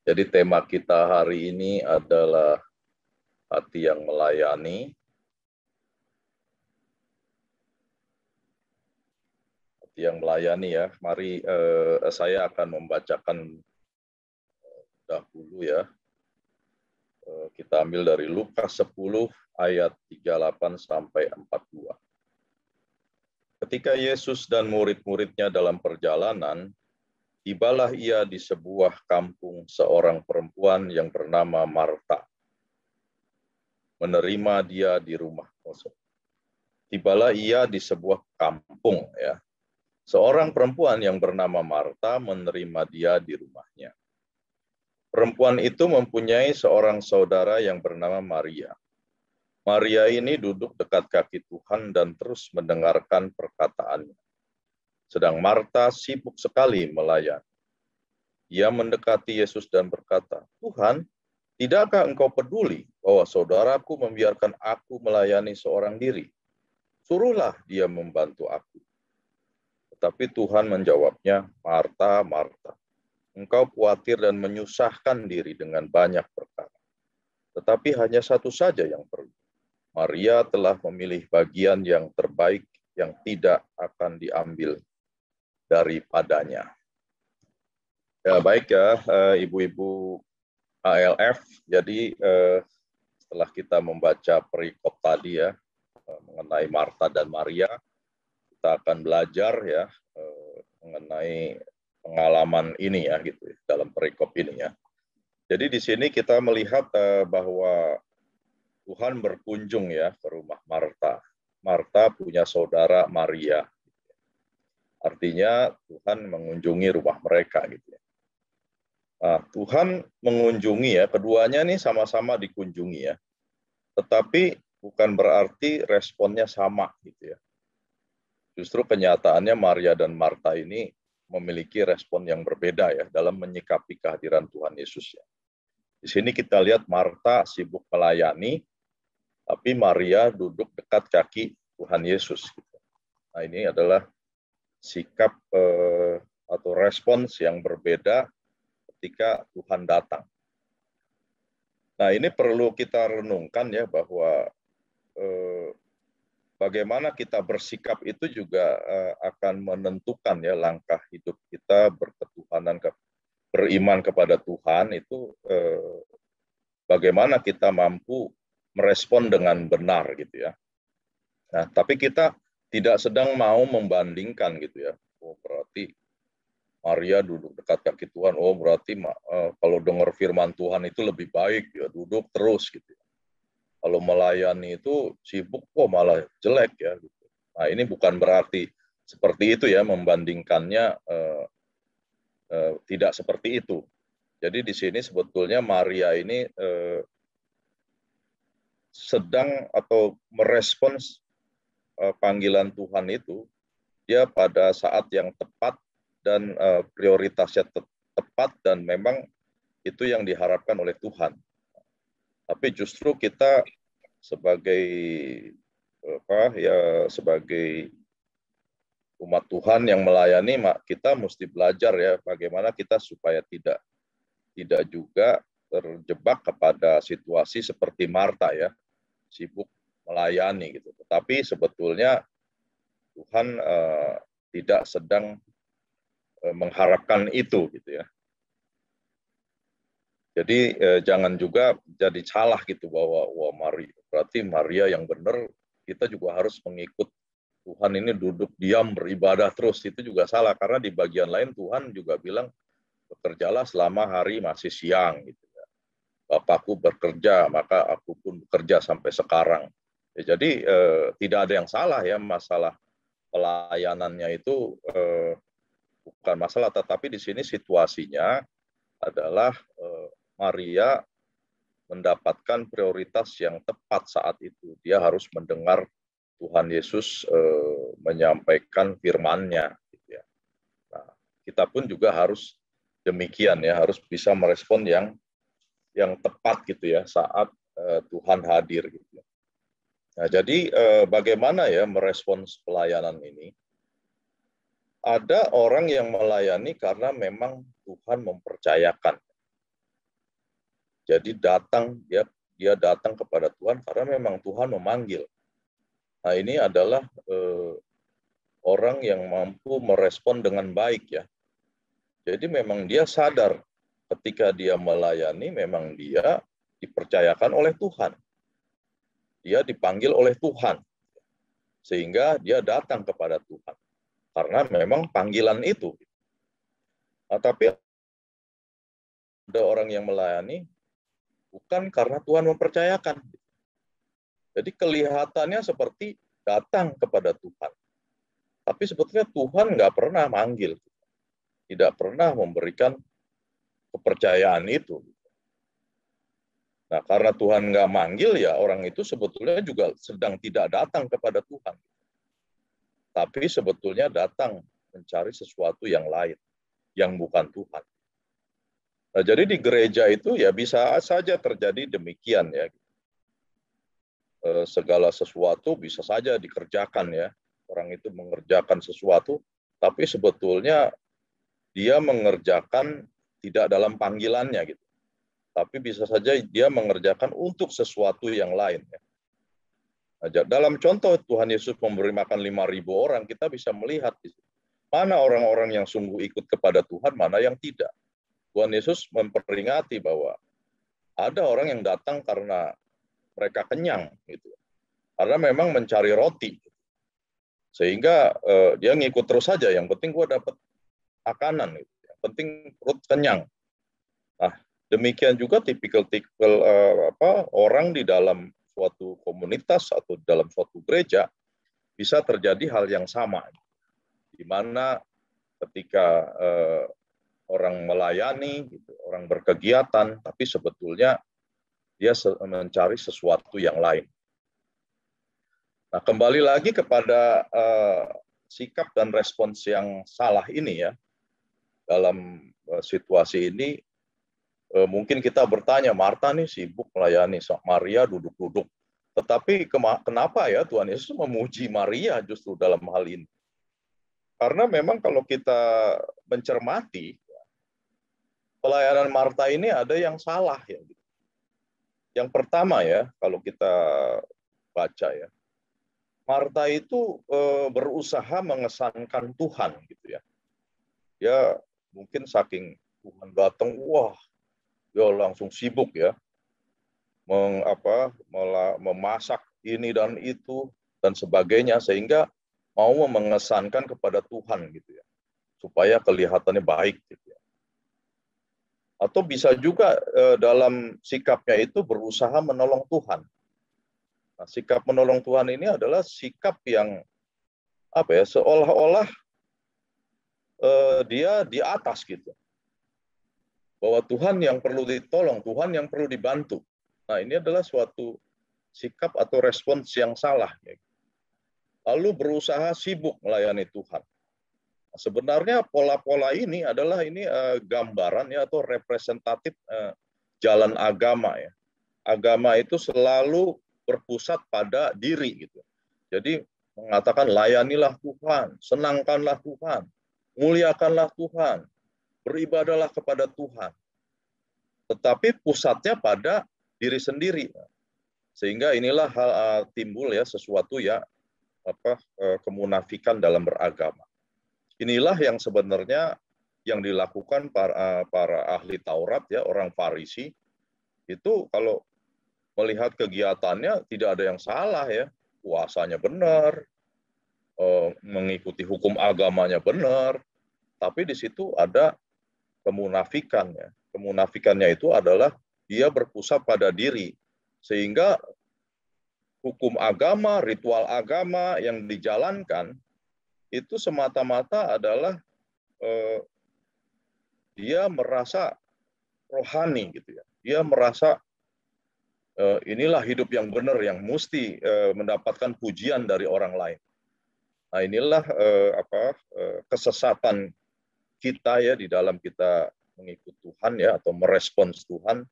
Jadi tema kita hari ini adalah hati yang melayani. Hati yang melayani ya. Mari saya akan membacakan dahulu ya. Kita ambil dari Lukas 10 ayat 38 sampai 42. Ketika Yesus dan murid-muridnya dalam perjalanan, tibalah ia di sebuah kampung seorang perempuan yang bernama Marta. Menerima dia di rumah. Tibalah ia di sebuah kampung ya. Seorang perempuan yang bernama Marta menerima dia di rumahnya. Perempuan itu mempunyai seorang saudara yang bernama Maria. Maria ini duduk dekat kaki Tuhan dan terus mendengarkan perkataannya. Sedang Marta sibuk sekali melayani. Ia mendekati Yesus dan berkata, "Tuhan, tidakkah engkau peduli bahwa saudaraku membiarkan aku melayani seorang diri? Suruhlah dia membantu aku." Tetapi Tuhan menjawabnya, "Marta, Marta, engkau khawatir dan menyusahkan diri dengan banyak perkara. Tetapi hanya satu saja yang perlu. Maria telah memilih bagian yang terbaik yang tidak akan diambil daripadanya." Ya, baik ya, ibu-ibu ALF. Jadi setelah kita membaca perikop tadi ya, mengenai Marta dan Maria, kita akan belajar ya mengenai pengalaman ini ya gitu dalam perikop ini ya. Jadi di sini kita melihat bahwa Tuhan berkunjung ya ke rumah Marta. Marta punya saudara Maria. Artinya Tuhan mengunjungi rumah mereka gitu ya. Nah, Tuhan mengunjungi ya, keduanya nih sama-sama dikunjungi ya. Tetapi bukan berarti responnya sama gitu ya. Justru kenyataannya Maria dan Marta ini memiliki respon yang berbeda ya dalam menyikapi kehadiran Tuhan Yesus ya. Di sini kita lihat Marta sibuk melayani, tapi Maria duduk dekat kaki Tuhan Yesus. Nah, ini adalah sikap atau respons yang berbeda ketika Tuhan datang. Nah, ini perlu kita renungkan ya bahwa bagaimana kita bersikap itu juga akan menentukan ya langkah hidup kita berketuhanan, beriman kepada Tuhan itu bagaimana kita mampu merespon dengan benar gitu ya. Nah, tapi kita tidak sedang mau membandingkan gitu ya. Oh, berarti Maria duduk dekat kaki Tuhan, oh berarti kalau dengar firman Tuhan itu lebih baik ya duduk terus gitu. Kalau melayani itu sibuk kok malah jelek ya. Gitu. Nah, ini bukan berarti seperti itu ya, membandingkannya tidak seperti itu. Jadi di sini sebetulnya Maria ini sedang atau merespons panggilan Tuhan itu, dia pada saat yang tepat dan prioritasnya tepat dan memang itu yang diharapkan oleh Tuhan. Tapi justru kita sebagai sebagai umat Tuhan yang melayani, kita mesti belajar ya bagaimana kita supaya tidak juga terjebak kepada situasi seperti Marta ya, sibuk melayani gitu. Tetapi sebetulnya Tuhan tidak sedang mengharapkan itu gitu ya. Jadi jangan juga jadi salah gitu bahwa berarti Maria yang benar, kita juga harus mengikut Tuhan ini duduk diam beribadah terus, itu juga salah karena di bagian lain Tuhan juga bilang bekerjalah selama hari masih siang gitu ya. Bapakku bekerja maka aku pun bekerja sampai sekarang. Ya, jadi tidak ada yang salah ya masalah pelayanannya itu bukan masalah, tetapi di sini situasinya adalah Maria mendapatkan prioritas yang tepat saat itu. Dia harus mendengar Tuhan Yesus menyampaikan firman-Nya. Gitu ya. Nah, kita pun juga harus demikian ya, harus bisa merespon yang tepat gitu ya saat Tuhan hadir. Gitu. Nah, jadi bagaimana ya merespons pelayanan ini? Ada orang yang melayani karena memang Tuhan mempercayakan. Jadi dia datang kepada Tuhan karena memang Tuhan memanggil. Nah, ini adalah orang yang mampu merespon dengan baik ya. Jadi memang dia sadar ketika dia melayani, memang dia dipercayakan oleh Tuhan. Dia dipanggil oleh Tuhan. Sehingga dia datang kepada Tuhan. Karena memang panggilan itu. Nah, tapi ada orang yang melayani bukan karena Tuhan mempercayakan. Jadi kelihatannya seperti datang kepada Tuhan. Tapi sebetulnya Tuhan nggak pernah manggil. Tidak pernah memberikan kepercayaan itu. Nah, karena Tuhan nggak manggil, ya orang itu sebetulnya juga sedang tidak datang kepada Tuhan. Tapi sebetulnya datang mencari sesuatu yang lain, yang bukan Tuhan. Nah, jadi di gereja itu ya bisa saja terjadi demikian ya. Segala sesuatu bisa saja dikerjakan ya. Orang itu mengerjakan sesuatu, tapi sebetulnya dia mengerjakan tidak dalam panggilannya gitu. Tapi bisa saja dia mengerjakan untuk sesuatu yang lain. Nah, dalam contoh Tuhan Yesus memberi makan 5.000 orang, kita bisa melihat mana orang-orang yang sungguh ikut kepada Tuhan, mana yang tidak. Tuhan Yesus memperingati bahwa ada orang yang datang karena mereka kenyang, gitu. Karena memang mencari roti. Sehingga dia ngikut terus saja, yang penting gue dapat makanan, gitu. Yang penting perut kenyang. Nah, demikian juga tipikal orang di dalam suatu komunitas atau dalam suatu gereja bisa terjadi hal yang sama, di mana ketika orang melayani, gitu, orang berkegiatan, tapi sebetulnya dia mencari sesuatu yang lain. Nah, kembali lagi kepada sikap dan respons yang salah ini ya, dalam situasi ini. Mungkin kita bertanya, Marta nih sibuk melayani, Maria duduk-duduk. Tetapi kenapa ya Tuhan Yesus memuji Maria justru dalam hal ini? Karena memang kalau kita mencermati, pelayanan Marta ini ada yang salah ya. Yang pertama ya, kalau kita baca ya, Marta itu berusaha mengesankan Tuhan gitu ya. Ya mungkin saking Tuhan datang, wah, dia langsung sibuk ya, memasak ini dan itu dan sebagainya, sehingga mau mengesankan kepada Tuhan gitu ya, supaya kelihatannya baik gitu ya. Atau bisa juga dalam sikapnya itu berusaha menolong Tuhan. Nah, sikap menolong Tuhan ini adalah sikap yang seolah-olah dia di atas gitu. Bahwa Tuhan yang perlu ditolong, Tuhan yang perlu dibantu. Nah, ini adalah suatu sikap atau respons yang salah. Lalu berusaha sibuk melayani Tuhan. Nah, sebenarnya pola-pola ini adalah gambaran ya, atau representatif jalan agama ya. Agama itu selalu berpusat pada diri gitu. Jadi mengatakan layanilah Tuhan, senangkanlah Tuhan, muliakanlah Tuhan, beribadahlah kepada Tuhan. Tetapi pusatnya pada diri sendiri. Sehingga inilah timbul ya sesuatu ya kemunafikan dalam beragama. Inilah yang sebenarnya yang dilakukan para ahli Taurat ya, orang Farisi. Itu kalau melihat kegiatannya tidak ada yang salah ya. Puasanya benar, mengikuti hukum agamanya benar, tapi di situ ada kemunafikan ya. Kemunafikannya itu adalah dia berpusat pada diri, sehingga hukum agama, ritual agama yang dijalankan itu semata-mata adalah dia merasa rohani gitu ya. Dia merasa inilah hidup yang benar, yang mesti mendapatkan pujian dari orang lain. Nah, inilah kesesatan kita ya di dalam kita mengikut Tuhan ya, atau merespons Tuhan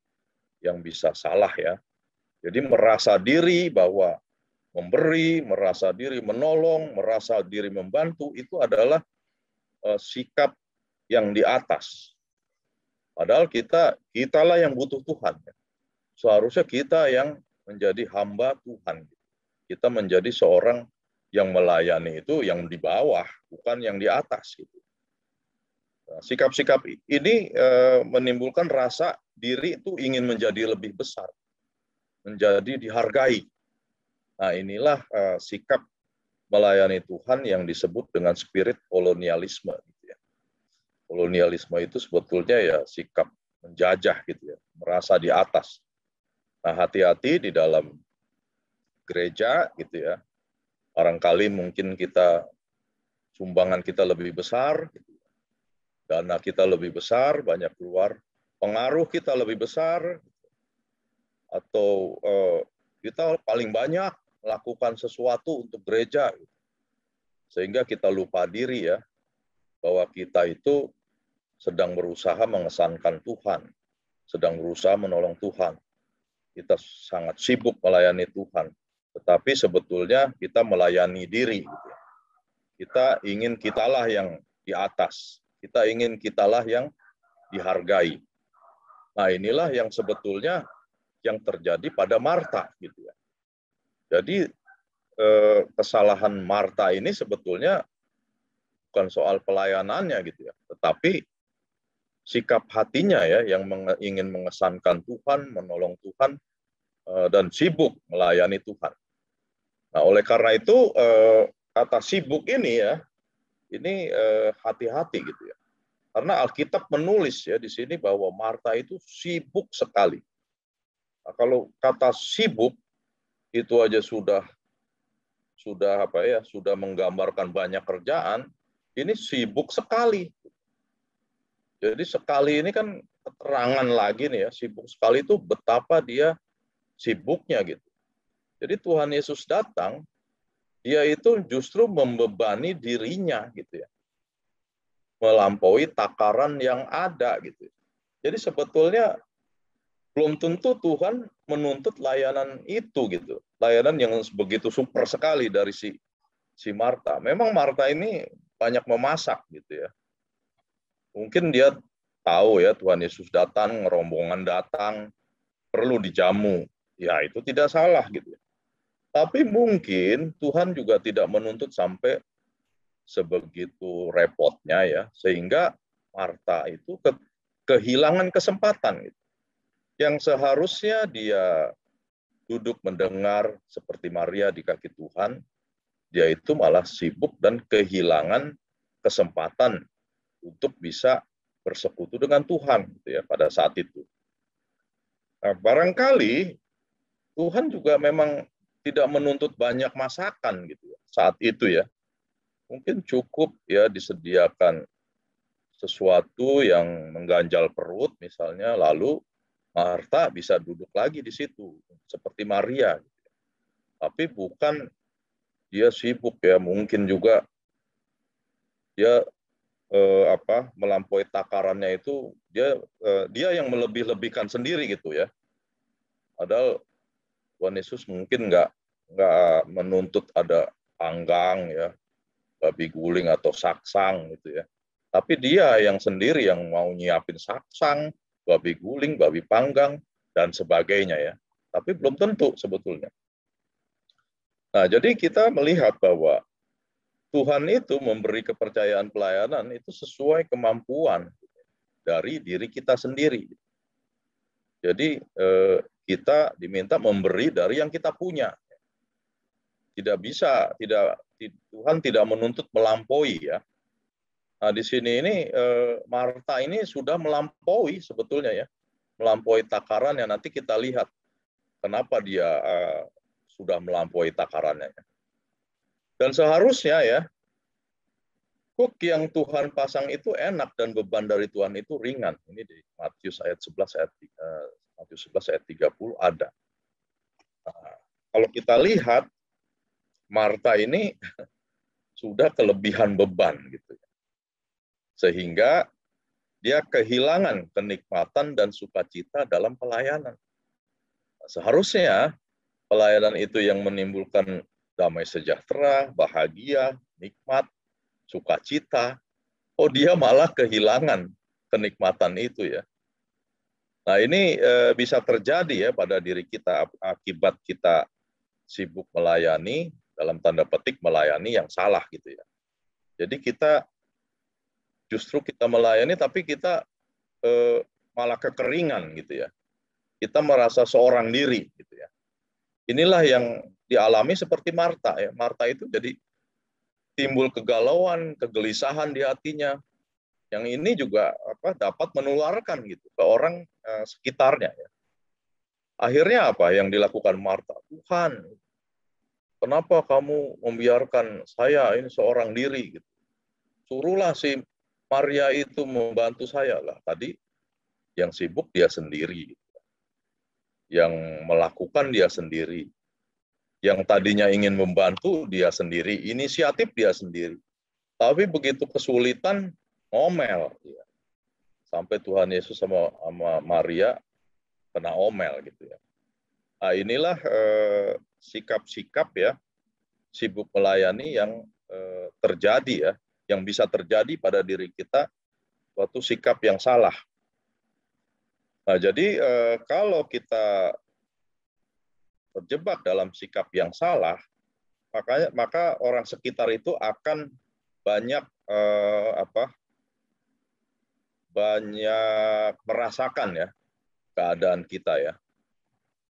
yang bisa salah ya. Jadi merasa diri bahwa memberi, merasa diri menolong, merasa diri membantu, itu adalah sikap yang di atas. Padahal kitalah yang butuh Tuhan. seharusnya kita yang menjadi hamba Tuhan. Kita menjadi seorang yang melayani itu yang di bawah, bukan yang di atas. Gitu. Nah, sikap-sikap ini menimbulkan rasa diri itu ingin menjadi lebih besar, menjadi dihargai. Nah, inilah sikap melayani Tuhan yang disebut dengan spirit kolonialisme. Gitu ya. Kolonialisme itu sebetulnya ya sikap menjajah, gitu ya, merasa di atas. Nah, hati-hati di dalam gereja, gitu ya. Barangkali mungkin sumbangan kita lebih besar, gitu. Dana kita lebih besar, banyak keluar, pengaruh kita lebih besar, atau kita paling banyak melakukan sesuatu untuk gereja, sehingga kita lupa diri ya, bahwa kita itu sedang berusaha mengesankan Tuhan, sedang berusaha menolong Tuhan. Kita sangat sibuk melayani Tuhan, tetapi sebetulnya kita melayani diri. Kita ingin kitalah yang di atas, kita ingin kitalah yang dihargai. Nah, inilah yang sebetulnya yang terjadi pada Marta, gitu ya. Jadi kesalahan Marta ini sebetulnya bukan soal pelayanannya, gitu ya, tetapi sikap hatinya ya yang ingin mengesankan Tuhan, menolong Tuhan, dan sibuk melayani Tuhan. Nah, oleh karena itu kata sibuk ini ya, ini hati-hati gitu ya. Karena Alkitab menulis ya di sini bahwa Marta itu sibuk sekali. Nah, kalau kata sibuk itu aja sudah sudah menggambarkan banyak kerjaan, ini sibuk sekali. Jadi sekali ini kan keterangan lagi nih ya, sibuk sekali itu betapa dia sibuknya gitu. Jadi Tuhan Yesus datang, dia itu justru membebani dirinya gitu ya. Melampaui takaran yang ada gitu. Jadi sebetulnya belum tentu Tuhan menuntut layanan itu gitu. Layanan yang begitu super sekali dari si Marta. Memang Marta ini banyak memasak gitu ya. Mungkin dia tahu ya Tuhan Yesus datang, rombongan datang, perlu dijamu. Ya itu tidak salah gitu. Tapi mungkin Tuhan juga tidak menuntut sampai sebegitu repotnya ya, sehingga Marta itu kehilangan kesempatan gitu. Yang seharusnya dia duduk mendengar seperti Maria di kaki Tuhan, dia itu malah sibuk dan kehilangan kesempatan untuk bisa bersekutu dengan Tuhan gitu ya pada saat itu. Nah, barangkali Tuhan juga memang tidak menuntut banyak masakan gitu ya, saat itu ya. Mungkin cukup ya disediakan sesuatu yang mengganjal perut misalnya, lalu Marta bisa duduk lagi di situ seperti Maria. Tapi bukan dia sibuk ya, mungkin juga dia melampaui takarannya itu dia yang melebih-lebihkan sendiri gitu ya. Padahal Tuhan Yesus mungkin nggak menuntut ada panggang ya, babi guling atau saksang gitu ya. Tapi dia yang sendiri yang mau nyiapin saksang, babi guling, babi panggang, dan sebagainya ya. Tapi belum tentu sebetulnya. Nah, jadi kita melihat bahwa Tuhan itu memberi kepercayaan pelayanan itu sesuai kemampuan dari diri kita sendiri. Jadi kita diminta memberi dari yang kita punya. Tidak bisa, Tuhan tidak menuntut melampaui ya. Nah, di sini ini Marta ini sudah melampaui sebetulnya ya, melampaui takaran yang nanti kita lihat kenapa dia sudah melampaui takarannya. Dan seharusnya ya, hook yang Tuhan pasang itu enak dan beban dari Tuhan itu ringan. Ini di Matius ayat 11 ayat 30 ada. Nah, kalau kita lihat Marta ini sudah kelebihan beban gitu. Sehingga dia kehilangan kenikmatan dan sukacita dalam pelayanan. Seharusnya pelayanan itu yang menimbulkan damai sejahtera, bahagia, nikmat, sukacita. Oh, dia malah kehilangan kenikmatan itu ya. Nah, ini bisa terjadi ya pada diri kita akibat kita sibuk melayani, dalam tanda petik melayani yang salah gitu ya. Jadi justru kita melayani tapi kita malah kekeringan gitu ya. Kita merasa seorang diri gitu ya. Inilah yang dialami seperti Marta ya. Marta itu jadi timbul kegalauan, kegelisahan di hatinya. Yang ini juga dapat menularkan gitu ke orang sekitarnya ya. Akhirnya apa yang dilakukan Marta? Tuhan, kenapa kamu membiarkan saya ini seorang diri gitu? Suruhlah si Maria itu membantu saya lah. Tadi yang sibuk dia sendiri, yang melakukan dia sendiri, yang tadinya ingin membantu dia sendiri, inisiatif dia sendiri. Tapi begitu kesulitan, ngomel. Sampai Tuhan Yesus sama Maria kena omel gitu ya. Nah, inilah sikap-sikap ya, sibuk melayani yang terjadi ya, yang bisa terjadi pada diri kita suatu sikap yang salah. Nah, jadi kalau kita terjebak dalam sikap yang salah, maka orang sekitar itu akan banyak banyak merasakan ya keadaan kita ya.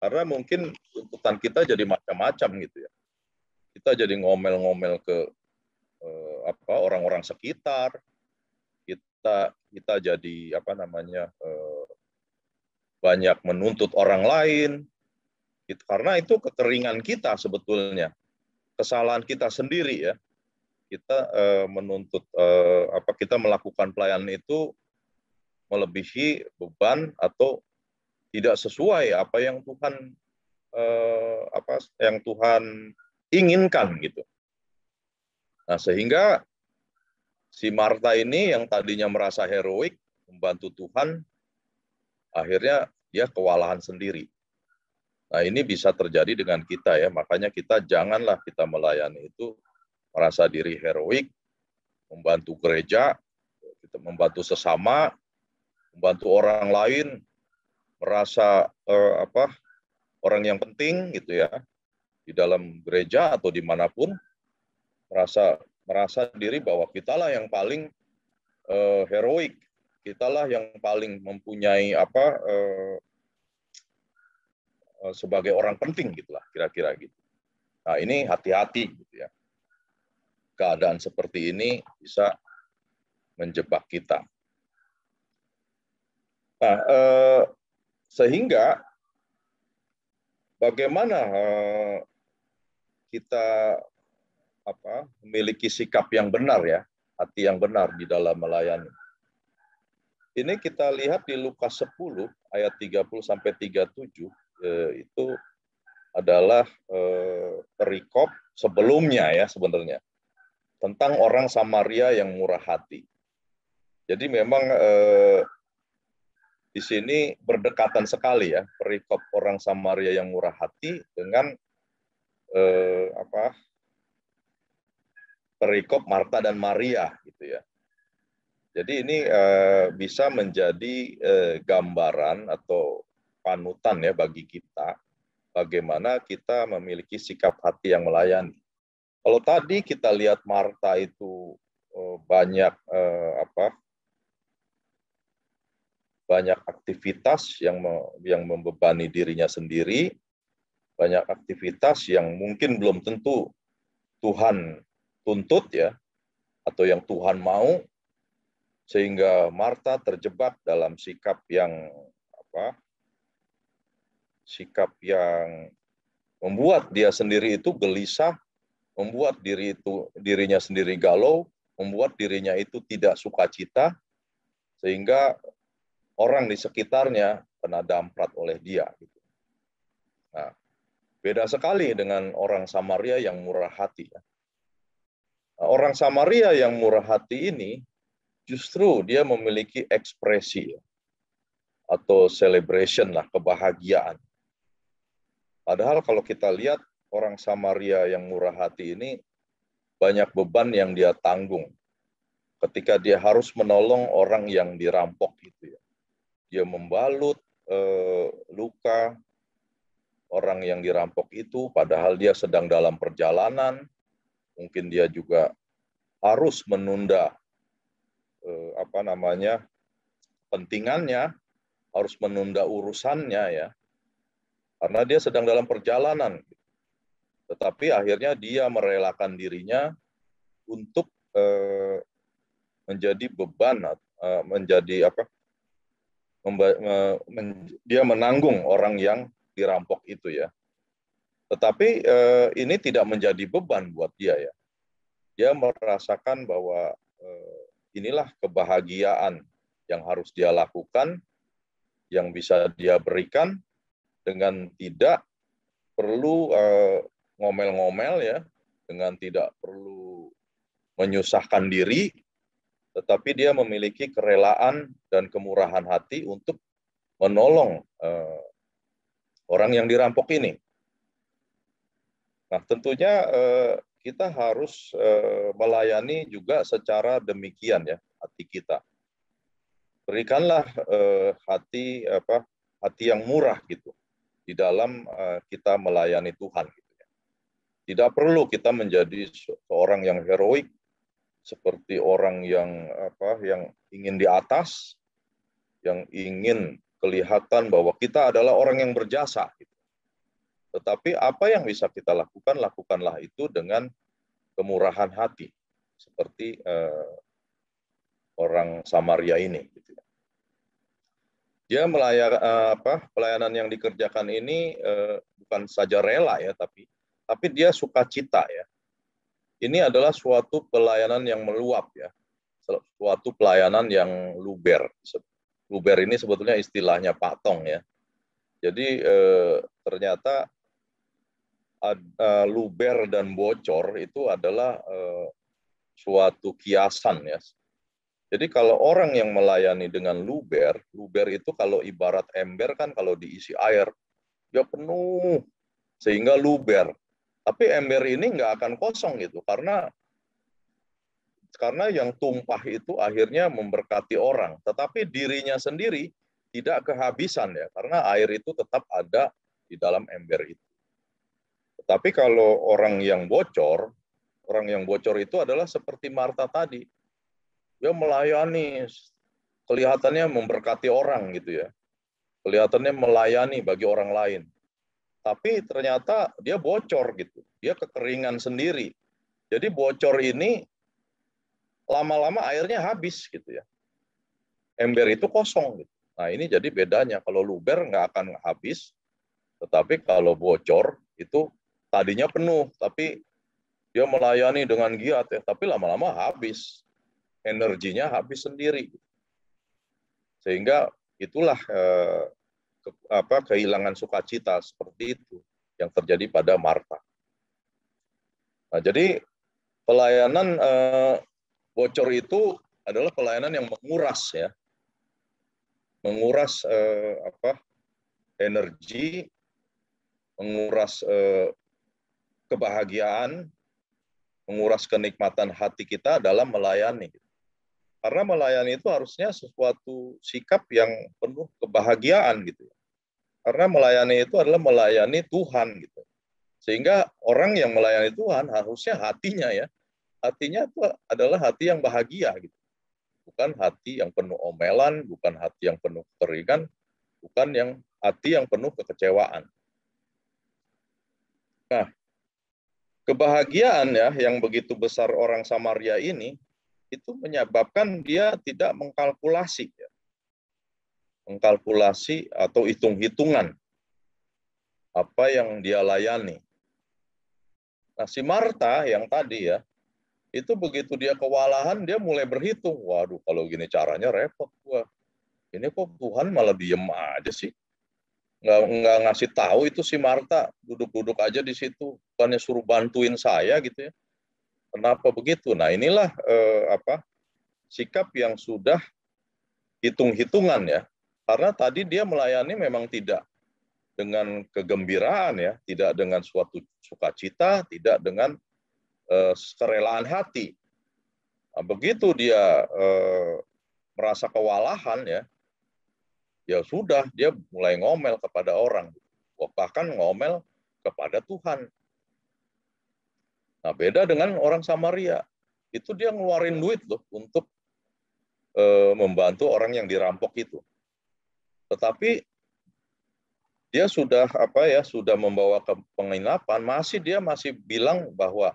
Karena mungkin tuntutan kita jadi macam-macam gitu ya. Kita jadi ngomel-ngomel ke orang-orang sekitar. Kita jadi banyak menuntut orang lain. Karena itu kekeringan kita sebetulnya. Kesalahan kita sendiri ya. Kita menuntut kita melakukan pelayanan itu melebihi beban atau tidak sesuai apa yang Tuhan inginkan gitu. Nah, sehingga si Marta ini yang tadinya merasa heroik membantu Tuhan, akhirnya dia kewalahan sendiri. Nah, ini bisa terjadi dengan kita ya. Makanya kita janganlah kita melayani itu merasa diri heroik, membantu gereja, kita membantu sesama, membantu orang lain, merasa orang yang penting gitu ya di dalam gereja atau dimanapun, merasa diri bahwa kitalah yang paling heroik, kitalah yang paling mempunyai sebagai orang penting gitulah kira-kira gitu. Nah, ini hati-hati gitu ya. Keadaan seperti ini bisa menjebak kita. Nah, sehingga bagaimana kita memiliki sikap yang benar ya, hati yang benar di dalam melayani. Ini kita lihat di Lukas 10 ayat 30 sampai 37 itu adalah perikop sebelumnya ya sebenarnya tentang orang Samaria yang murah hati. Jadi memang di sini berdekatan sekali ya perikop orang Samaria yang murah hati dengan perikop Marta dan Maria gitu ya. Jadi ini bisa menjadi gambaran atau panutan ya bagi kita bagaimana kita memiliki sikap hati yang melayani. Kalau tadi kita lihat Marta itu banyak aktivitas yang membebani dirinya sendiri, banyak aktivitas yang mungkin belum tentu Tuhan tuntut ya, atau yang Tuhan mau, sehingga Marta terjebak dalam sikap yang membuat dia sendiri itu gelisah, membuat dirinya sendiri galau, membuat dirinya itu tidak sukacita, sehingga orang di sekitarnya kena damprat oleh dia. Nah, beda sekali dengan orang Samaria yang murah hati. Nah, orang Samaria yang murah hati ini justru dia memiliki ekspresi atau celebration lah, kebahagiaan. Padahal kalau kita lihat orang Samaria yang murah hati ini banyak beban yang dia tanggung ketika dia harus menolong orang yang dirampok gitu ya. Dia membalut luka orang yang dirampok itu, padahal dia sedang dalam perjalanan, mungkin dia juga harus menunda pentingannya, harus menunda urusannya ya, karena dia sedang dalam perjalanan. Tetapi akhirnya dia merelakan dirinya untuk menjadi beban, dia menanggung orang yang dirampok itu ya. Tetapi ini tidak menjadi beban buat dia ya. Dia merasakan bahwa inilah kebahagiaan yang harus dia lakukan, yang bisa dia berikan dengan tidak perlu ngomel-ngomel ya, dengan tidak perlu menyusahkan diri, tetapi dia memiliki kerelaan dan kemurahan hati untuk menolong orang yang dirampok ini. Nah, tentunya kita harus melayani juga secara demikian ya, hati kita. Berikanlah hati yang murah gitu di dalam kita melayani Tuhan. Gitu ya. Tidak perlu kita menjadi seorang yang heroik seperti orang yang ingin di atas, yang ingin kelihatan bahwa kita adalah orang yang berjasa. Gitu. Tetapi apa yang bisa kita lakukan, lakukanlah itu dengan kemurahan hati, seperti orang Samaria ini. Gitu. Dia pelayanan yang dikerjakan ini bukan saja rela ya, tapi dia sukacita ya. Ini adalah suatu pelayanan yang meluap ya, suatu pelayanan yang luber. Luber ini sebetulnya istilahnya Pak Tong ya. Jadi ternyata luber dan bocor itu adalah suatu kiasan ya. Jadi kalau orang yang melayani dengan luber itu kalau ibarat ember kan kalau diisi air, dia penuh sehingga luber. Tapi ember ini nggak akan kosong gitu, karena yang tumpah itu akhirnya memberkati orang, tetapi dirinya sendiri tidak kehabisan ya, karena air itu tetap ada di dalam ember itu. Tapi kalau orang yang bocor itu adalah seperti Marta tadi. Dia melayani, kelihatannya memberkati orang gitu ya. Kelihatannya melayani bagi orang lain. Tapi ternyata dia bocor gitu. Dia kekeringan sendiri. Jadi bocor ini lama-lama airnya habis gitu ya. Ember itu kosong gitu. Nah ini jadi bedanya. Kalau luber nggak akan habis, tetapi kalau bocor itu tadinya penuh, tapi dia melayani dengan giat ya, tapi lama-lama habis, energinya habis sendiri. Sehingga itulah kehilangan sukacita seperti itu yang terjadi pada Marta. Nah, jadi pelayanan bocor itu adalah pelayanan yang menguras ya, menguras energi, menguras kebahagiaan, menguras kenikmatan hati kita dalam melayani. Karena melayani itu harusnya sesuatu sikap yang penuh kebahagiaan gitu. Karena melayani itu adalah melayani Tuhan gitu. Sehingga orang yang melayani Tuhan harusnya hatinya ya, hatinya itu adalah hati yang bahagia gitu. Bukan hati yang penuh omelan, bukan hati yang penuh kekeringan, bukan yang hati yang penuh kekecewaan. Nah, kebahagiaan ya yang begitu besar orang Samaria ini itu menyebabkan dia tidak mengkalkulasi ya. Mengkalkulasi atau hitung-hitungan apa yang dia layani. Nah, si Marta yang tadi ya, itu begitu dia kewalahan dia mulai berhitung, waduh kalau gini caranya repot gua. Ini kok Tuhan malah diem aja sih. Nggak ngasih tahu itu si Marta, duduk-duduk aja di situ, bukannya suruh bantuin saya gitu ya. Kenapa begitu? Nah inilah sikap yang sudah hitung-hitungan ya. Karena tadi dia melayani memang tidak dengan kegembiraan ya, tidak dengan suatu sukacita, tidak dengan kerelaan hati. Nah, begitu dia merasa kewalahan ya, ya sudah dia mulai ngomel kepada orang, bahkan ngomel kepada Tuhan. Nah, beda dengan orang Samaria. Itu dia ngeluarin duit loh untuk membantu orang yang dirampok itu. Tetapi dia sudah sudah membawa ke penginapan, dia masih bilang bahwa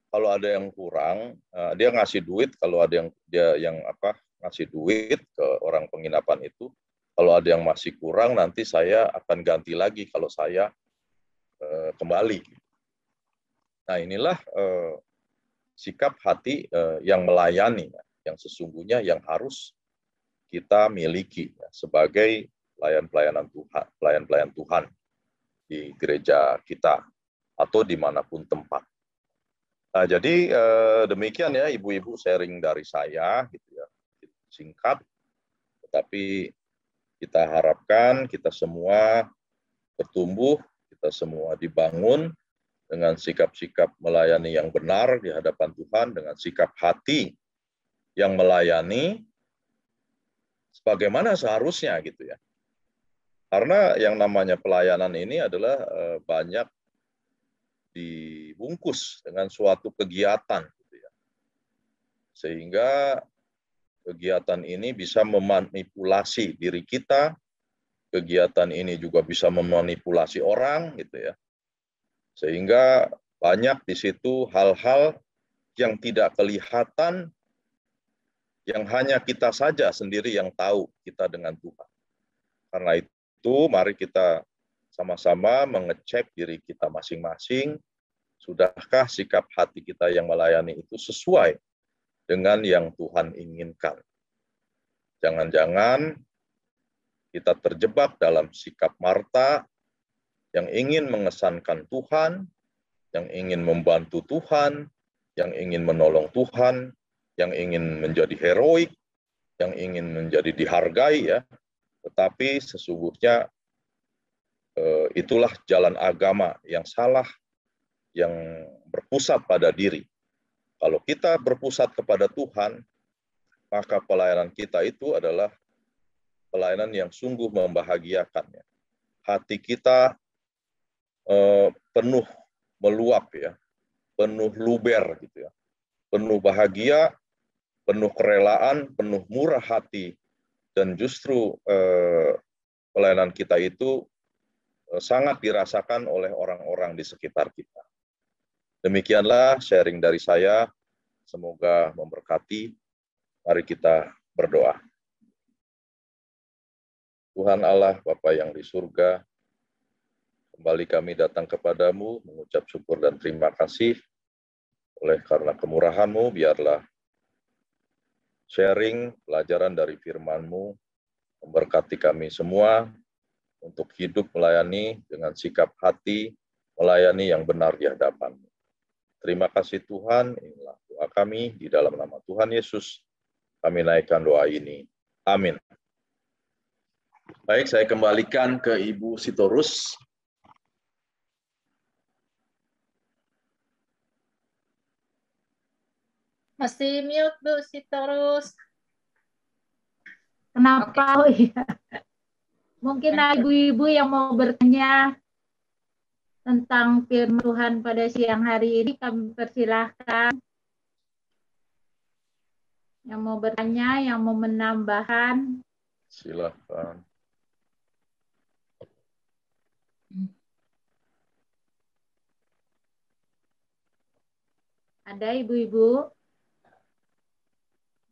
kalau ada yang kurang, dia ngasih duit. Kalau ada yang ngasih duit ke orang penginapan itu, kalau ada yang masih kurang nanti saya akan ganti lagi kalau saya kembali. Nah, inilah sikap hati yang melayani, yang sesungguhnya yang harus kita miliki sebagai pelayan-pelayan Tuhan di gereja kita atau dimanapun tempat. Nah, jadi demikian ya ibu-ibu sharing dari saya, gitu ya, singkat, tetapi kita harapkan kita semua bertumbuh, kita semua dibangun dengan sikap-sikap melayani yang benar di hadapan Tuhan, dengan sikap hati yang melayani sebagaimana seharusnya, gitu ya. Karena yang namanya pelayanan ini adalah banyak dibungkus dengan suatu kegiatan, gitu ya. Sehingga kegiatan ini bisa memanipulasi diri kita, kegiatan ini juga bisa memanipulasi orang, gitu ya. Sehingga banyak di situ hal-hal yang tidak kelihatan, yang hanya kita saja sendiri yang tahu kita dengan Tuhan. Karena itu, mari kita sama-sama mengecek diri kita masing-masing, sudahkah sikap hati kita yang melayani itu sesuai dengan yang Tuhan inginkan. Jangan-jangan kita terjebak dalam sikap Marta yang ingin mengesankan Tuhan, yang ingin membantu Tuhan, yang ingin menolong Tuhan, yang ingin menjadi heroik, yang ingin menjadi dihargai, ya. Tetapi sesungguhnya itulah jalan agama yang salah, yang berpusat pada diri. Kalau kita berpusat kepada Tuhan, maka pelayanan kita itu adalah pelayanan yang sungguh membahagiakan. Hati kita penuh meluap, ya, penuh luber, gitu ya, penuh bahagia, penuh kerelaan, penuh murah hati, dan justru pelayanan kita itu sangat dirasakan oleh orang-orang di sekitar kita. Demikianlah sharing dari saya, semoga memberkati. Mari kita berdoa. Tuhan Allah, Bapa yang di surga, kembali kami datang kepadamu, mengucap syukur dan terima kasih. Oleh karena kemurahan-Mu, biarlah sharing, pelajaran dari firman-Mu, memberkati kami semua untuk hidup melayani dengan sikap hati, melayani yang benar di hadapan-Mu. Terima kasih Tuhan, inilah doa kami, di dalam nama Tuhan Yesus, kami naikkan doa ini. Amin. Baik, saya kembalikan ke Ibu Sitorus. Masih mute, Bu Sitorus. Kenapa? Okay. Oh iya. Mungkin ibu-ibu yang mau bertanya tentang firman Tuhan pada siang hari ini, kami persilahkan. Yang mau bertanya, yang mau menambahkan. Silakan. Ada ibu-ibu?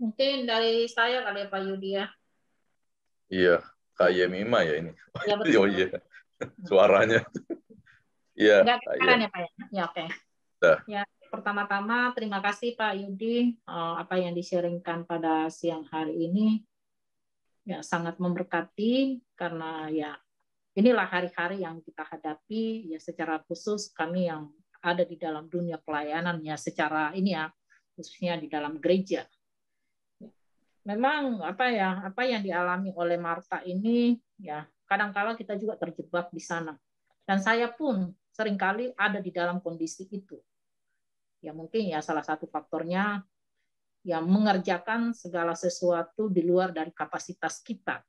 Mungkin dari saya kali ya Pak Yudi ya. Iya, Kak Yemima ya ini. Ya, betul. Oh iya, suaranya. Iya. Enggak kedengaran ya Pak ya? Ya oke. Nah. Ya, pertama-tama terima kasih Pak Yudi apa yang di-sharingkan pada siang hari ini. Ya sangat memberkati karena ya inilah hari-hari yang kita hadapi ya, secara khusus kami yang ada di dalam dunia pelayanan ya, secara ini ya, khususnya di dalam gereja. Memang apa yang dialami oleh Marta ini ya, kadang-kala kita juga terjebak di sana. Dan saya pun seringkali ada di dalam kondisi itu. Ya mungkin ya salah satu faktornya ya mengerjakan segala sesuatu di luar dari kapasitas kita.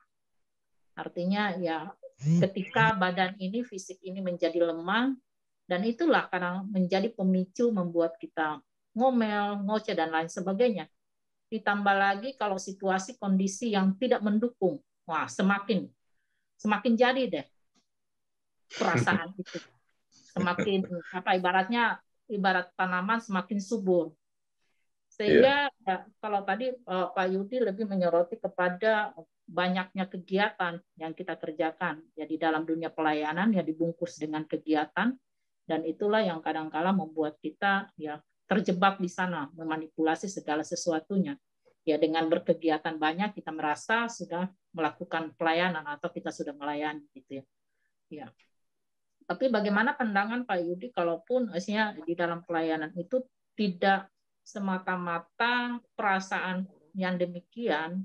Artinya ya ketika badan ini, fisik ini menjadi lemah, dan itulah karena menjadi pemicu membuat kita ngomel, ngoceh, dan lain sebagainya. Ditambah lagi kalau situasi kondisi yang tidak mendukung, wah semakin jadi deh perasaan itu. Semakin apa ibarat tanaman semakin subur. Sehingga ya, kalau tadi Pak Yudi lebih menyoroti kepada banyaknya kegiatan yang kita kerjakan. Ya di dalam dunia pelayanan ya dibungkus dengan kegiatan, dan itulah yang kadang-kala membuat kita ya terjebak di sana, memanipulasi segala sesuatunya. Ya dengan berkegiatan banyak kita merasa sudah melakukan pelayanan atau kita sudah melayani gitu ya. Ya. Tapi bagaimana pandangan Pak Yudi kalaupun maksudnya di dalam pelayanan itu tidak semata-mata perasaan yang demikian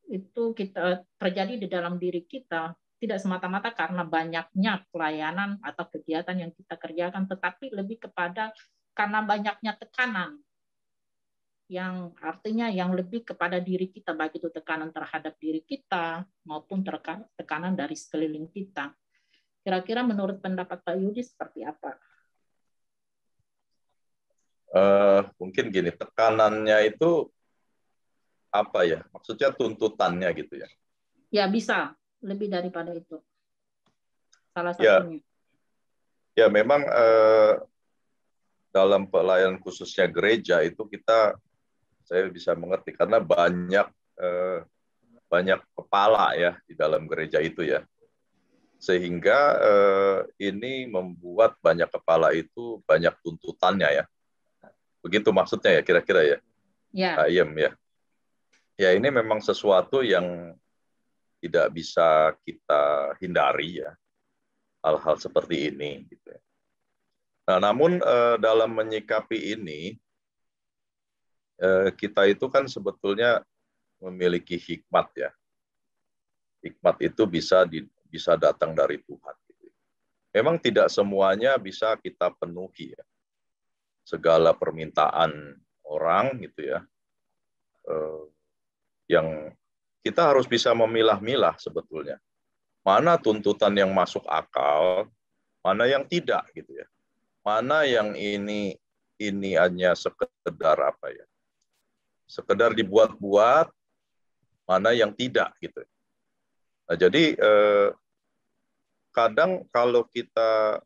itu kita terjadi di dalam diri kita, tidak semata-mata karena banyaknya pelayanan atau kegiatan yang kita kerjakan, tetapi lebih kepada karena banyaknya tekanan, yang artinya yang lebih kepada diri kita, baik itu tekanan terhadap diri kita maupun tekanan dari sekeliling kita. Kira-kira menurut pendapat Pak Yudi seperti apa? Mungkin gini, tekanannya itu apa ya? Maksudnya tuntutannya gitu ya? Ya bisa, lebih daripada itu. Salah Ya, satunya. ya memang dalam pelayanan khususnya gereja itu saya bisa mengerti karena banyak kepala ya di dalam gereja itu ya. Sehingga ini membuat banyak kepala itu banyak tuntutannya ya. Begitu maksudnya ya kira-kira ya. Ya. Ya. Ya ini memang sesuatu yang tidak bisa kita hindari ya. Hal-hal seperti ini gitu ya. Nah, namun dalam menyikapi ini kita itu kan sebetulnya memiliki hikmat ya. Hikmat itu bisa datang dari Tuhan. Memang tidak semuanya bisa kita penuhi ya. Segala permintaan orang gitu ya. Yang kita harus bisa memilah-milah sebetulnya. Mana tuntutan yang masuk akal, mana yang tidak gitu ya. Mana yang ini hanya sekedar apa ya? Sekedar dibuat-buat, mana yang tidak gitu. Nah, jadi kadang kalau kita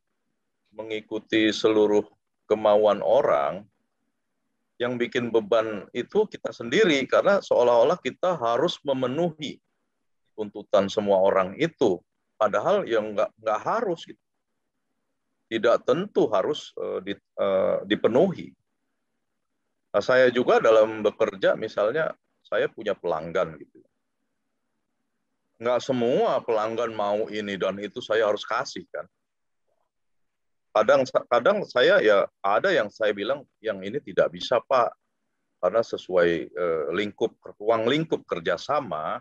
mengikuti seluruh kemauan orang, yang bikin beban itu kita sendiri karena seolah-olah kita harus memenuhi tuntutan semua orang itu, padahal yang nggak harus gitu. Tidak tentu harus dipenuhi. Nah, saya juga dalam bekerja misalnya saya punya pelanggan gitu. Nggak semua pelanggan mau ini dan itu saya harus kasih kan. Kadang saya ya ada yang saya bilang yang ini tidak bisa Pak karena sesuai ruang lingkup kerjasama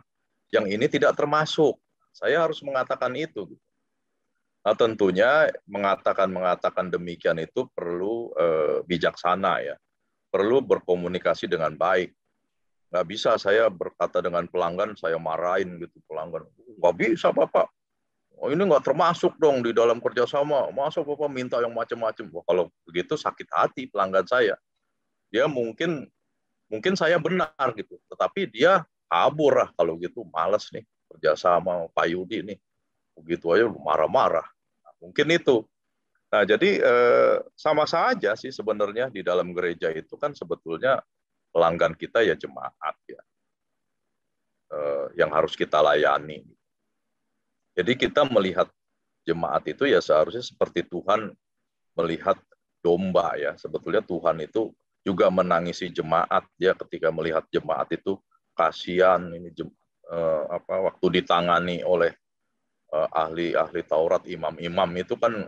yang ini tidak termasuk. Saya harus mengatakan itu. Nah tentunya mengatakan demikian itu perlu bijaksana ya, perlu berkomunikasi dengan baik. Nggak bisa saya berkata dengan pelanggan saya marahin gitu pelanggan. Nggak bisa Bapak. Oh, ini nggak termasuk dong di dalam kerjasama. Masa Bapak minta yang macam-macam? Kalau begitu sakit hati pelanggan saya. Dia mungkin saya benar gitu, tetapi dia kabur lah kalau gitu, malas nih kerjasama Pak Yudi nih. Begitu aja marah-marah. Nah, mungkin itu. Nah, jadi sama saja sih sebenarnya di dalam gereja itu kan sebetulnya pelanggan kita ya jemaat ya, yang harus kita layani. Jadi kita melihat jemaat itu ya seharusnya seperti Tuhan melihat domba ya. Sebetulnya Tuhan itu juga menangisi jemaat ya ketika melihat jemaat itu kasihan ini waktu ditangani oleh ahli-ahli Taurat, imam-imam itu kan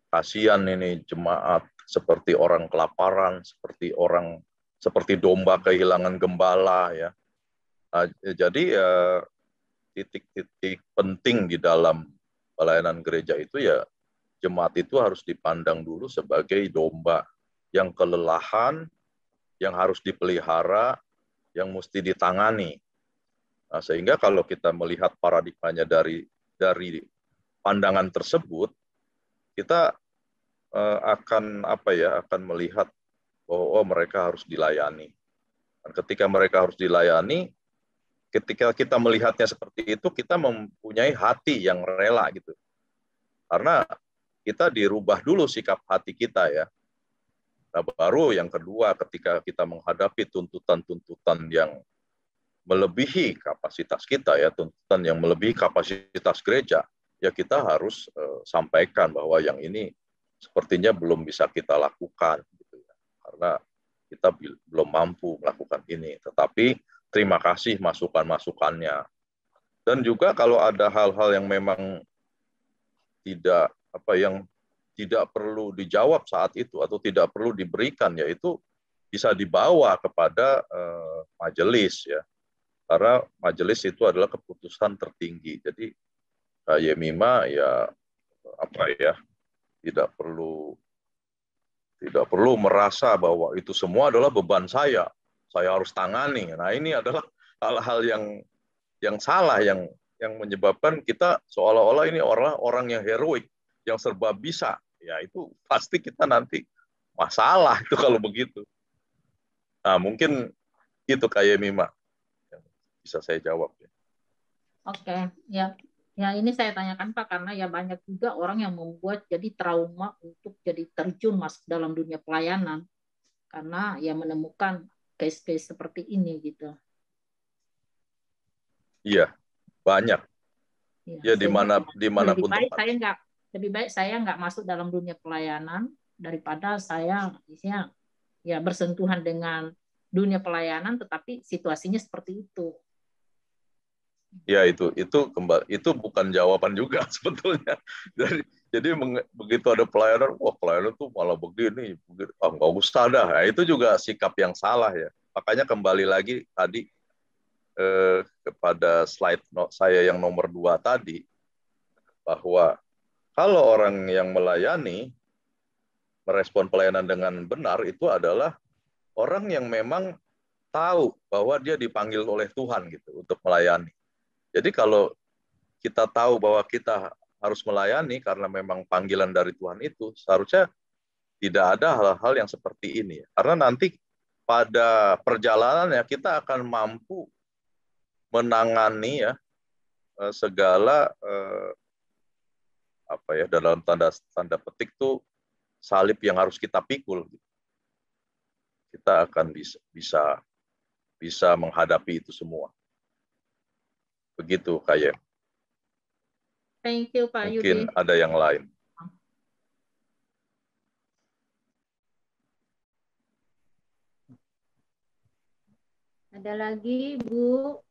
kasihan ini jemaat seperti orang kelaparan, seperti domba kehilangan gembala ya. Nah, jadi titik-titik penting di dalam pelayanan gereja itu ya jemaat itu harus dipandang dulu sebagai domba yang kelelahan, yang harus dipelihara, yang mesti ditangani. Nah, sehingga kalau kita melihat paradigmanya dari pandangan tersebut, kita akan akan melihat bahwa mereka harus dilayani. Dan ketika mereka harus dilayani, ketika kita melihatnya seperti itu, kita mempunyai hati yang rela gitu. Karena kita dirubah dulu sikap hati kita ya. Nah, baru yang kedua, ketika kita menghadapi tuntutan-tuntutan yang melebihi kapasitas kita ya, tuntutan yang melebihi kapasitas gereja, ya kita harus sampaikan bahwa yang ini sepertinya belum bisa kita lakukan gitu ya. Karena kita belum mampu melakukan ini. Tetapi terima kasih masukan-masukannya. Dan juga kalau ada hal-hal yang memang tidak yang tidak perlu dijawab saat itu atau tidak perlu diberikan, yaitu bisa dibawa kepada majelis ya. Karena majelis itu adalah keputusan tertinggi. Jadi Yemima ya tidak perlu merasa bahwa itu semua adalah beban saya harus tangani. Nah, ini adalah hal-hal yang salah yang menyebabkan kita seolah-olah ini orang yang heroik, yang serba bisa. Ya itu pasti kita nanti masalah itu kalau begitu. Nah, mungkin itu kayak Mima yang bisa saya jawab. Oke, ya. Ya, ini saya tanyakan Pak karena ya banyak juga orang yang membuat jadi trauma untuk jadi terjun masuk dalam dunia pelayanan karena ya menemukan case-case seperti ini gitu. Iya, banyak. Ya lebih dimanapun baik tempat. saya nggak masuk dalam dunia pelayanan daripada saya ya bersentuhan dengan dunia pelayanan tetapi situasinya seperti itu. Ya itu bukan jawaban juga sebetulnya. Jadi begitu ada pelayanan, wah pelayanan tuh malah begini, nggak usah dah. Nah, itu juga sikap yang salah ya. Makanya kembali lagi tadi kepada slide saya yang nomor 2 tadi, bahwa kalau orang yang melayani merespon pelayanan dengan benar itu adalah orang yang memang tahu bahwa dia dipanggil oleh Tuhan gitu untuk melayani. Jadi kalau kita tahu bahwa kita harus melayani karena memang panggilan dari Tuhan itu, seharusnya tidak ada hal-hal yang seperti ini. Karena nanti pada perjalanannya kita akan mampu menangani ya segala dalam tanda petik tuh salib yang harus kita pikul. Kita akan bisa menghadapi itu semua. Begitu kayak. Thank you Pak Mungkin Yudi. ada yang lain. Ada lagi Bu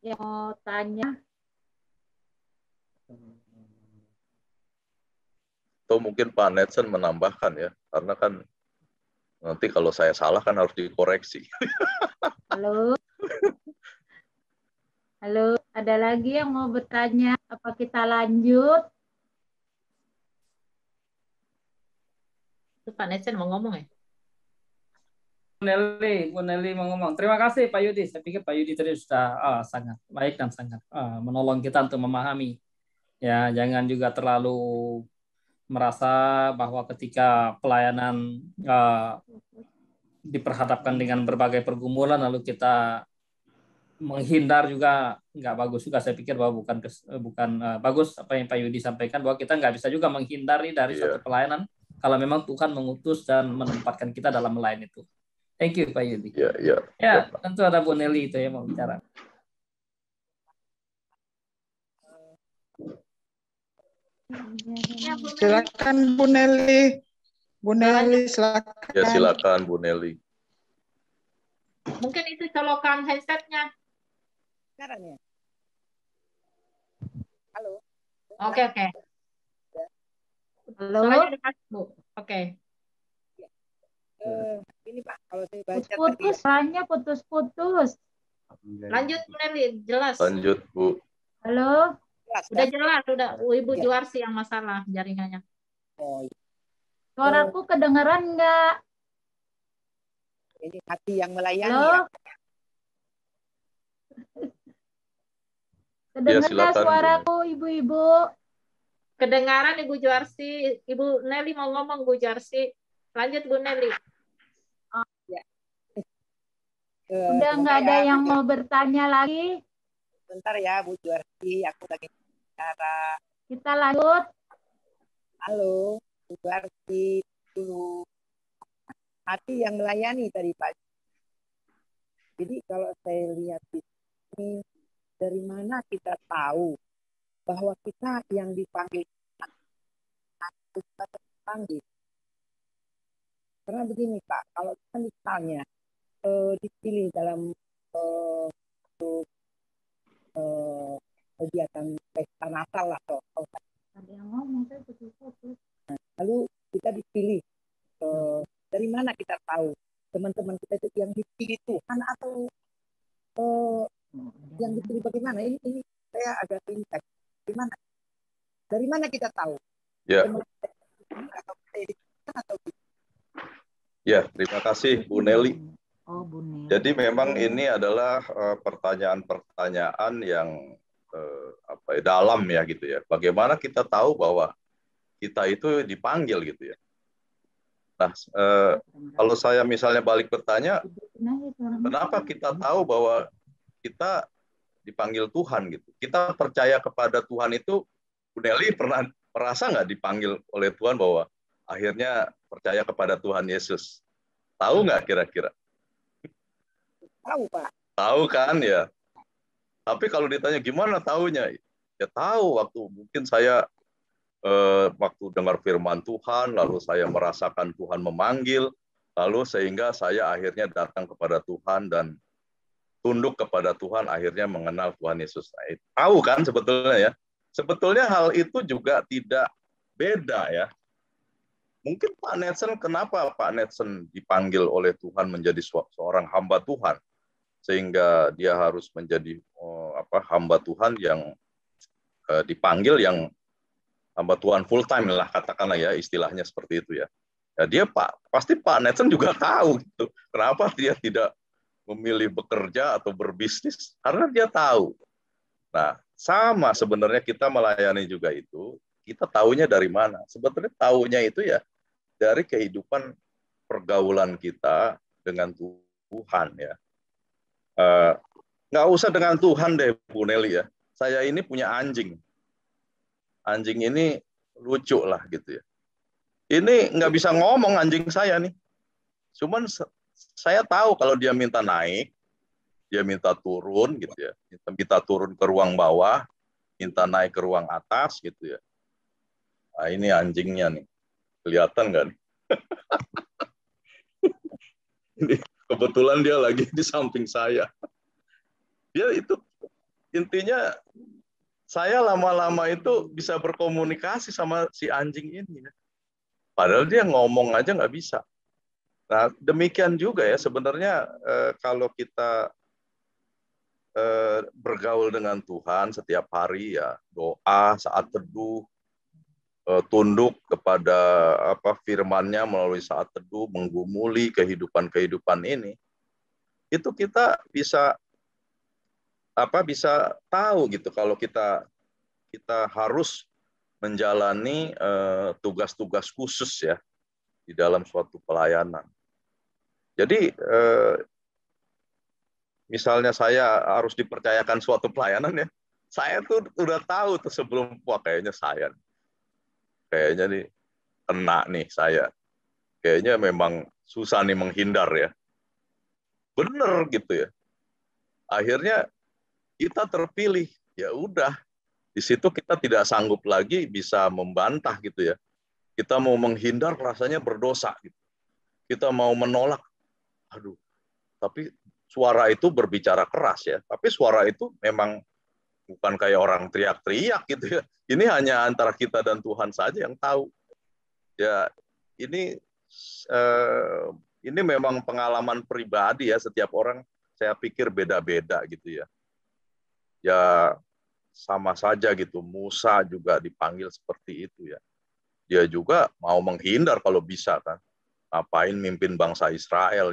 yang mau tanya? Atau mungkin Pak Netsen menambahkan ya, karena kan nanti kalau saya salah kan harus dikoreksi. Halo. Halo, ada lagi yang mau bertanya? Apa kita lanjut? Itu Pak Netsen mau ngomong ya? Bu Nelly mau ngomong. Terima kasih Pak Yudi. Saya pikir Pak Yudi tadi sudah sangat baik dan sangat menolong kita untuk memahami. Ya, jangan juga terlalu merasa bahwa ketika pelayanan diperhadapkan dengan berbagai pergumulan lalu kita menghindar juga nggak bagus juga. Saya pikir bahwa bukan bagus apa yang Pak Yudi sampaikan, bahwa kita nggak bisa juga menghindari dari satu pelayanan kalau memang Tuhan mengutus dan menempatkan kita dalam melayani itu. Thank you Pak Yudi. Ya, tentu ada Bu Nelly itu yang mau bicara. Silakan Bu Nelly. Bu Nelly silakan. Ya silakan Bu Nelly. Mungkin itu colokan headsetnya. Sekarang ya. Halo. Oke. Halo. Soalnya dikasih Bu. Oke. Ini Pak, kalau saya baca putus, hanya putus. Lanjut Bu Nelly, jelas. Lanjut Bu. Halo. Jelas, udah jelas, udah Ibu ya. Juarsi yang masalah jaringannya. Oh, iya. Suaraku kedengeran nggak? Ini hati yang melayani. Halo? Ya. Kedengar silakan, Bu suaraku, ibu-ibu? Kedengaran Ibu Juarsi. Ibu Nelly mau ngomong, Bu Juarsi. Lanjut Bu Nelly. Ya. Udah Sebentar nggak ada ya, yang mau bertanya lagi? sebentar ya Bu Juarsi, aku lagi bicara. Kita lanjut. Halo, Bu Juarsi dulu. Hati yang melayani tadi Pak. Jadi kalau saya lihat di sini, dari mana kita tahu bahwa kita yang dipanggil dipanggil? Karena begini Pak, kalau kita misalnya dipilih dalam kegiatan pesta Natal lah, Ada yang ngomong, saya putus-putus. lalu kita dipilih, dari mana kita tahu teman-teman kita itu yang dipilih Tuhan atau yang dipilih bagaimana? Ini saya agak bingung. Gimana? Dari mana kita tahu? Ya. Atau Ya, terima kasih Bu Nelly. Oh, Bu Nelly. Jadi memang ini adalah pertanyaan-pertanyaan yang dalam ya gitu ya. Bagaimana kita tahu bahwa kita itu dipanggil gitu ya. Nah, kalau saya misalnya balik bertanya, kenapa kita tahu bahwa kita dipanggil Tuhan gitu? Kita percaya kepada Tuhan itu, Bu Nelly pernah merasa nggak dipanggil oleh Tuhan bahwa akhirnya percaya kepada Tuhan Yesus? Tahu nggak kira-kira? tahu Pak? Tahu kan ya. Tapi kalau ditanya gimana tahunya? Ya tahu waktu mungkin saya waktu dengar firman Tuhan, lalu saya merasakan Tuhan memanggil, lalu sehingga saya akhirnya datang kepada Tuhan dan tunduk kepada Tuhan, akhirnya mengenal Tuhan Yesus. Nah, tahu kan sebetulnya ya. Sebetulnya hal itu juga tidak beda ya. Mungkin Pak Netsen, kenapa Pak Netsen dipanggil oleh Tuhan menjadi seorang hamba Tuhan? Sehingga dia harus menjadi hamba Tuhan yang dipanggil, yang hamba Tuhan full time lah katakanlah ya, istilahnya seperti itu ya. Ya dia pasti Pak Netsen juga tahu gitu. Kenapa dia tidak memilih bekerja atau berbisnis? Karena dia tahu. Nah, sama sebenarnya kita melayani juga itu, kita tahunya dari mana? Sebetulnya tahunya itu ya dari kehidupan pergaulan kita dengan Tuhan ya. Nggak usah dengan Tuhan deh Bu Nelly ya. Saya ini punya anjing. Anjing ini lucu lah gitu ya. Ini nggak bisa ngomong anjing saya nih. Cuman saya tahu kalau dia minta naik, dia minta turun gitu ya. Minta turun ke ruang bawah, minta naik ke ruang atas gitu ya. Nah, ini anjingnya nih. Kelihatan nggak nih? Ini kebetulan dia lagi di samping saya. Dia itu intinya saya lama-lama itu bisa berkomunikasi sama si anjing ini. Padahal dia ngomong aja nggak bisa. Nah, demikian juga ya sebenarnya kalau kita bergaul dengan Tuhan setiap hari ya, doa, saat teduh, tunduk kepada firman-Nya melalui saat teduh, menggumuli kehidupan ini, itu kita bisa tahu gitu kalau kita harus menjalani tugas-tugas khusus ya di dalam suatu pelayanan. Jadi misalnya saya harus dipercayakan suatu pelayanan ya, saya tuh udah tahu tuh sebelum kayaknya nih kena nih saya, kayaknya memang susah nih menghindar ya, bener gitu ya. Akhirnya kita terpilih, ya udah. Di situ kita tidak sanggup lagi bisa membantah gitu ya. Kita mau menghindar rasanya berdosa gitu. Kita mau menolak, aduh. Tapi suara itu berbicara keras ya. Tapi suara itu memang bukan kayak orang teriak-teriak gitu ya. Ini hanya antara kita dan Tuhan saja yang tahu. Ya ini memang pengalaman pribadi ya, setiap orang saya pikir beda-beda gitu ya. Ya sama saja gitu. Musa juga dipanggil seperti itu ya. Dia juga mau menghindar kalau bisa kan. Ngapain mimpin bangsa Israel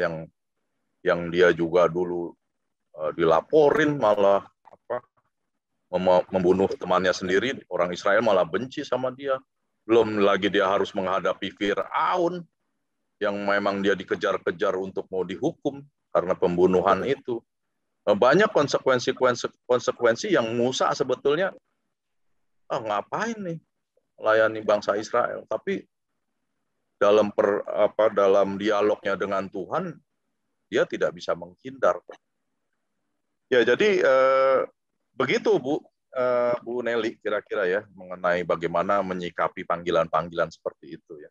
yang dia juga dulu dilaporin malah membunuh temannya sendiri, orang Israel malah benci sama dia. Belum lagi dia harus menghadapi Fir'aun yang memang dia dikejar-kejar untuk mau dihukum karena pembunuhan itu. Banyak konsekuensi yang Musa sebetulnya ngapain nih melayani bangsa Israel. Tapi dalam dialognya dengan Tuhan, dia tidak bisa menghindar. Ya, jadi begitu Bu Nelly kira-kira ya mengenai bagaimana menyikapi panggilan-panggilan seperti itu ya.